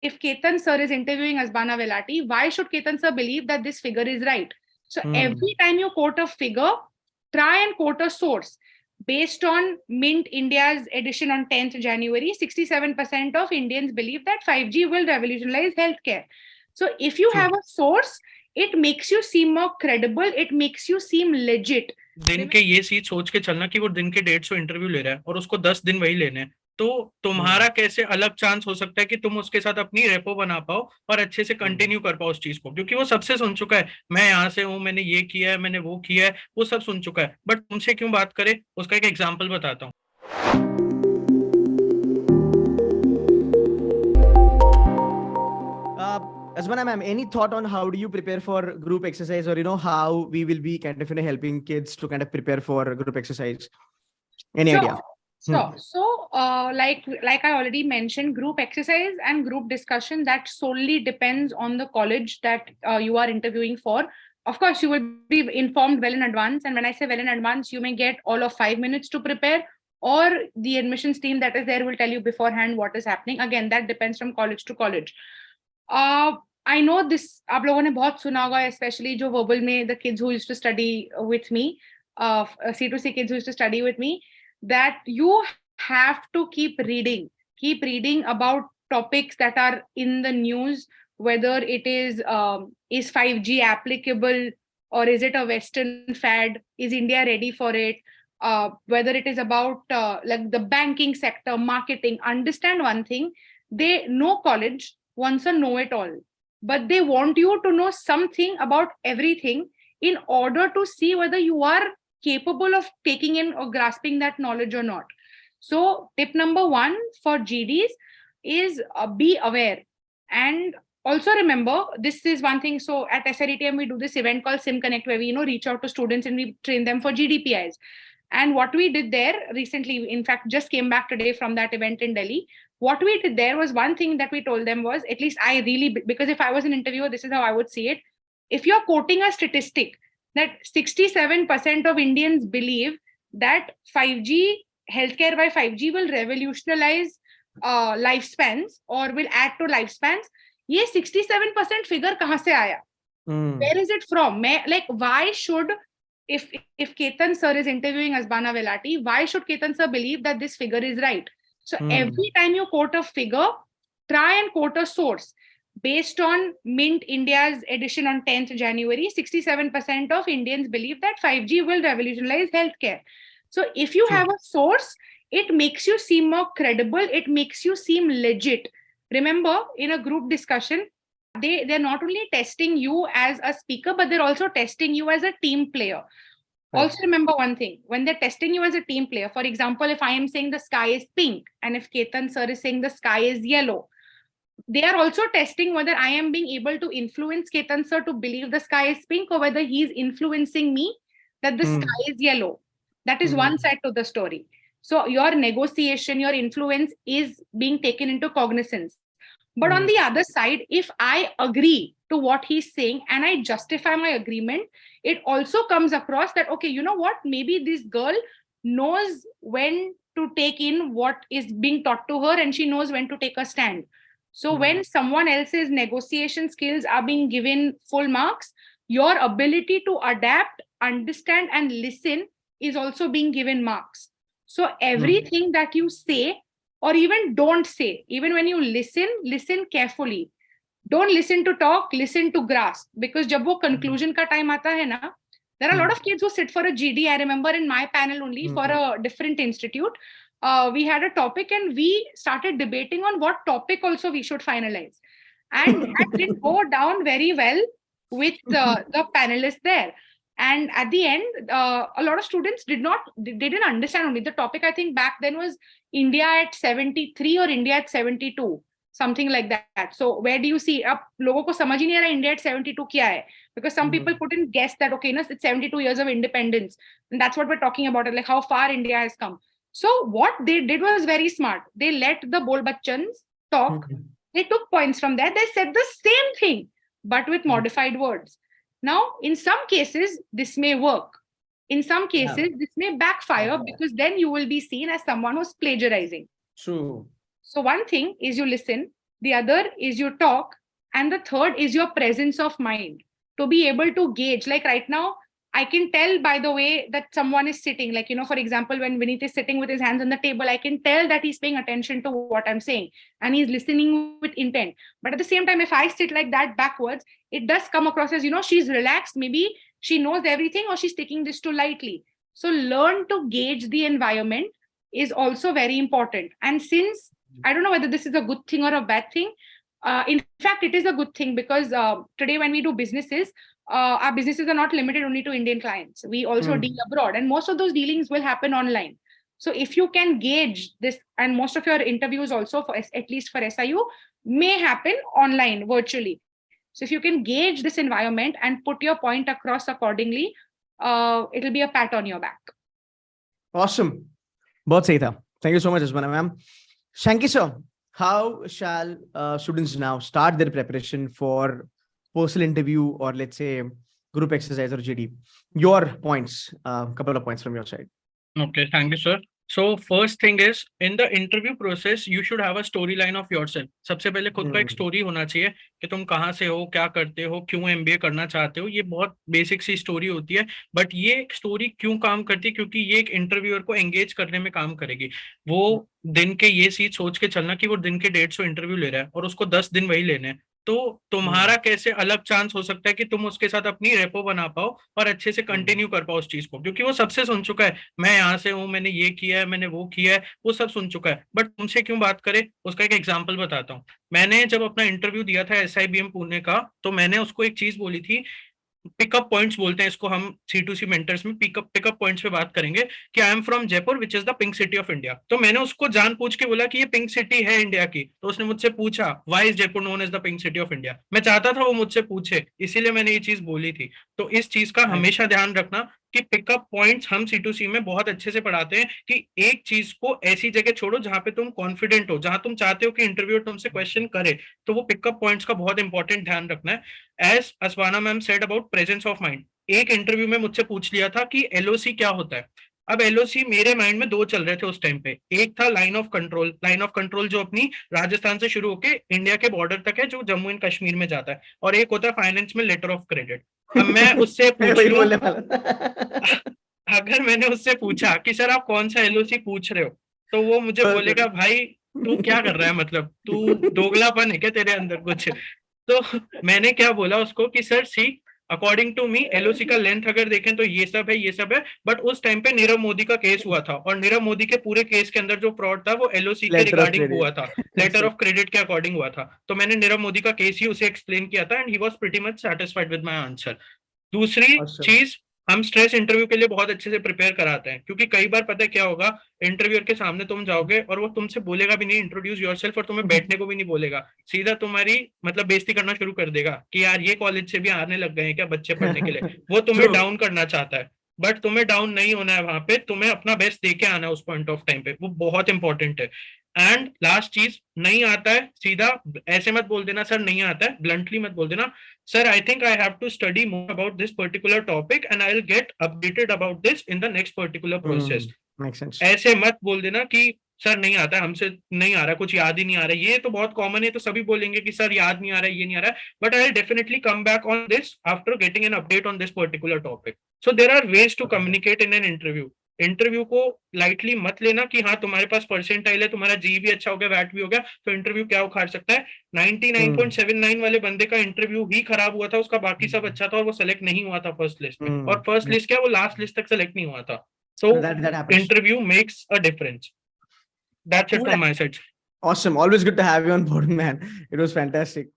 if Ketan sir is interviewing Asbana Velati, why should Ketan sir believe that this figure is right? So every time you quote a figure, try and quote a source. Based on Mint India's edition on 10th January, 67% of Indians believe that 5G will revolutionize healthcare. So if you have a source, it makes you seem more credible, it makes you seem legit. दिन के ये चीज सोच के चलना कि वो दिन के 150 इंटरव्यू ले रहा है और उसको 10 दिन वही लेने हैं, तो तुम्हारा कैसे अलग चांस हो सकता है कि तुम उसके साथ अपनी रेपो बना पाओ और अच्छे से कंटिन्यू कर पाओ उस चीज को, क्योंकि वो सबसे सुन चुका है, मैं यहाँ से हूँ, मैंने ये किया है, मैंने वो किया है, वो सब सुन चुका है, बट तुमसे क्यों बात करे? उसका एक एग्जाम्पल बताता हूँ. Asbana ma'am, any thought on how do you prepare for group exercise, or how we will be kind of helping kids to kind of prepare for group exercise? Any idea? So like I already mentioned, group exercise and group discussion, that solely depends on the college that you are interviewing for. Of course, you will be informed well in advance, and when I say well in advance, you may get all of 5 minutes to prepare, or the admissions team that is there will tell you beforehand what is happening. Again, that depends from college to college. I know this आप लोगों ने बहुत सुना होगा, especially जो verbal में the kids who used to study with me, C2C kids who used to study with me, that you have to keep reading about topics that are in the news, whether it is 5G applicable, or is it a Western fad? Is India ready for it? Whether it is about like the banking sector, marketing. Understand one thing, no college wants a know-it-all, but they want you to know something about everything in order to see whether you are capable of taking in or grasping that knowledge or not. So tip number 1 for GDs is be aware. And also remember, this is one thing. So at SRETM, we do this event called Sim Connect, where we reach out to students and we train them for GDPIs. And what we did there recently, in fact, just came back today from that event in Delhi. What we did there was, one thing that we told them was, at least I really, because if I was an interviewer, this is how I would see it. If you're quoting a statistic that 67% of Indians believe that 5G, healthcare by 5G will revolutionize lifespans or will add to lifespans, ये 67% figure कहाँ से आया? Where is it from? Like, why should, if Ketan sir is interviewing Asbana Velati, why should Ketan sir believe that this figure is right? So every time you quote a figure, try and quote a source. Based on Mint India's edition on 10th January, 67% of Indians believe that 5G will revolutionize healthcare. So if you have a source, it makes you seem more credible, it makes you seem legit. Remember, in a group discussion, they're not only testing you as a speaker, but they're also testing you as a team player. Right. Also remember one thing, when they're testing you as a team player, for example, if I am saying the sky is pink, and if Ketan sir is saying the sky is yellow, they are also testing whether I am being able to influence Ketan sir to believe the sky is pink, or whether he is influencing me that the sky is yellow. That is one side to the story. So your negotiation, your influence is being taken into cognizance. But on the other side, if I agree to what he's saying and I justify my agreement, it also comes across that, okay, you know what, maybe this girl knows when to take in what is being taught to her, and she knows when to take a stand. So when someone else's negotiation skills are being given full marks, your ability to adapt, understand, and listen is also being given marks. So everything that you say, or even don't say, even when you listen carefully. Don't listen to talk, listen to grasp. Because jab wo conclusion ka time aata hai na, there are a lot of kids who sit for a GD. I remember in my panel only for a different institute, we had a topic and we started debating on what topic also we should finalize. And that didn't go down very well with the panelists there. And at the end, a lot of students didn't understand only. The topic, I think, back then was India at 73 or India at 72, something like that. So where do you see? Ab logo ko samajh hi nahi aa raha India at 72 kya hai? Because some people couldn't guess that, okay, no, it's 72 years of independence. And that's what we're talking about, like how far India has come. So what they did was very smart. They let the Bol Bachchans talk. They took points from there. They said the same thing, but with modified words. Now, in some cases, this may work. In some cases, this may backfire, because then you will be seen as someone who's plagiarizing. True. So one thing is you listen. the other is your talk, and the third is your presence of mind, to be able to gauge. Like right now, I can tell by the way that someone is sitting, like, for example, when Vineet is sitting with his hands on the table, I can tell that he's paying attention to what I'm saying and he's listening with intent. But at the same time, if I sit like that backwards, it does come across as, she's relaxed. Maybe she knows everything, or she's taking this too lightly. So learn to gauge the environment is also very important. And since I don't know whether this is a good thing or a bad thing, in fact, it is a good thing, because today when we do businesses, our businesses are not limited only to Indian clients. We also deal abroad, and most of those dealings will happen online. So if you can gauge this, and most of your interviews also, for at least for SIU, may happen online, virtually. So if you can gauge this environment and put your point across accordingly, it'll be a pat on your back. Awesome. बहुत सही था. Thank you so much, Asmana ma'am. Shanky sir, how shall students now start their preparation for postal interview, or let's say group exercise or GD? Your points, couple of points from your side. Okay, thank you, sir. So first thing is, in the interview process, you should have a storyline of yourself. सबसे पहले खुद का एक story होना चाहिए कि तुम कहाँ से हो, क्या करते हो, क्यों MBA करना चाहते हो. ये बहुत बेसिक सी स्टोरी होती है, बट ये स्टोरी क्यों काम करती है? क्योंकि ये एक इंटरव्यूअर को एंगेज करने में काम करेगी. वो दिन के ये चीज सोच के चलना कि वो दिन के 150 इंटरव्यू ले रहा है और उसको 10 दिन वही लेने हैं, तो तुम्हारा कैसे अलग चांस हो सकता है कि तुम उसके साथ अपनी रेपो बना पाओ और अच्छे से कंटिन्यू कर पाओ उस चीज को. क्योंकि वो सबसे सुन चुका है, मैं यहाँ से हूँ, मैंने ये किया है, मैंने वो किया है, वो सब सुन चुका है. बट तुमसे क्यों बात करे, उसका एक एग्जाम्पल बताता हूँ. मैंने जब अपना इंटरव्यू दिया था SIBM पुणे का, तो मैंने उसको एक चीज बोली थी, पिकअप पॉइंट्स बोलते हैं इसको हम C2C मेंटर्स में. पिकअप पॉइंट्स पे बात करेंगे कि I am from Jaipur which is the pink city of India. तो मैंने उसको जान पूछ के बोला कि ये पिंक सिटी है इंडिया की. तो उसने मुझसे पूछा why is Jaipur known as the pink city of India. मैं चाहता था वो मुझसे पूछे, इसीलिए मैंने ये चीज बोली थी. तो इस चीज का हमेशा ध्यान रखना कि पिकअप पॉइंट्स हम C2C में बहुत अच्छे से पढ़ाते हैं कि एक चीज को ऐसी जगह छोड़ो जहां पे तुम कॉन्फिडेंट हो, जहां तुम चाहते हो कि इंटरव्यूअर तुमसे क्वेश्चन करे. तो वो पिकअप पॉइंट्स का बहुत इंपॉर्टेंट ध्यान रखना है. As Aswana ma'am said about presence of mind, एक इंटरव्यू में मुझसे पूछ लिया था कि LOC क्या होता है. अब LOC मेरे माइंड में दो चल रहे थे उस टाइम पे. एक था लाइन ऑफ कंट्रोल जो अपनी राजस्थान से शुरू होके इंडिया के बॉर्डर तक है, जो जम्मू एंड कश्मीर में जाता है. और एक होता है फाइनेंस में लेटर ऑफ क्रेडिट. अब मैं उससे पूछ लूं, अगर मैंने उससे पूछा कि सर आप कौन सा LOC पूछ रहे हो, तो वो मुझे बोलेगा भाई तू क्या कर रहा है, मतलब तू दोगलापन है क्या तेरे अंदर कुछ. तो मैंने क्या बोला उसको कि sir see according to me LOC का लेंथ अगर देखें तो ये सब है. बट उस टाइम पे नीरव मोदी का केस हुआ था, और नीरव मोदी के पूरे केस के अंदर जो फ्रॉड था वो LOC के रिगार्डिंग हुआ था, लेटर ऑफ क्रेडिट के अकॉर्डिंग हुआ था. तो मैंने नीरव मोदी का केस ही उसे एक्सप्लेन किया था, and he was pretty much satisfied with my answer. दूसरी चीज, हम स्ट्रेस इंटरव्यू के लिए बहुत अच्छे से प्रिपेयर कराते हैं, क्योंकि कई बार पता है क्या होगा, इंटरव्यूअर के सामने तुम जाओगे और वो तुमसे बोलेगा भी नहीं इंट्रोड्यूस योरसेल्फ, और तुम्हें बैठने को भी नहीं बोलेगा. सीधा तुम्हारी मतलब बेइज्जती करना शुरू कर देगा कि यार ये कॉलेज से भी आने लग गए हैं क्या बच्चे पढ़ने के लिए. वो तुम्हें डाउन करना चाहता है, बट तुम्हें डाउन नहीं होना है. वहां पे तुम्हें अपना बेस्ट दे के आना है उस पॉइंट ऑफ टाइम पे. वो बहुत इंपॉर्टेंट है. एंड लास्ट चीज, नहीं आता है सीधा ऐसे मत बोल देना सर नहीं आता है, ब्लंटली मत बोल देना sir I think I have to study more about this particular topic and I will get updated about this in the next particular process. ऐसे मत बोल देना कि सर नहीं आता है, हमसे नहीं आ रहा, कुछ याद ही नहीं आ रहा है. ये तो बहुत कॉमन है, तो सभी बोलेंगे कि सर याद नहीं आ रहा है, ये नहीं आ रहा है, but I will definitely come back on this after getting an update on this particular topic. So there are ways to communicate in an interview. Interview को लाइटली मत लेना कि हाँ तुम्हारे पास परसेंटाइल है, तुम्हारा जी भी अच्छा हो गया, वैट भी हो गया, तो इंटरव्यू क्या उखाड़ सकता है. 99.79 वाले बंदे का इंटरव्यू ही खराब हुआ था, उसका बाकी सब अच्छा था और वो सेलेक्ट नहीं हुआ था फर्स्ट लिस्ट में. और फर्स्ट लिस्ट क्या, वो लास्ट लिस्ट तक सेलेक्ट नहीं हुआ था. So interview makes a difference. That's it from my side. Awesome. Always good to have you on board, man. It was fantastic.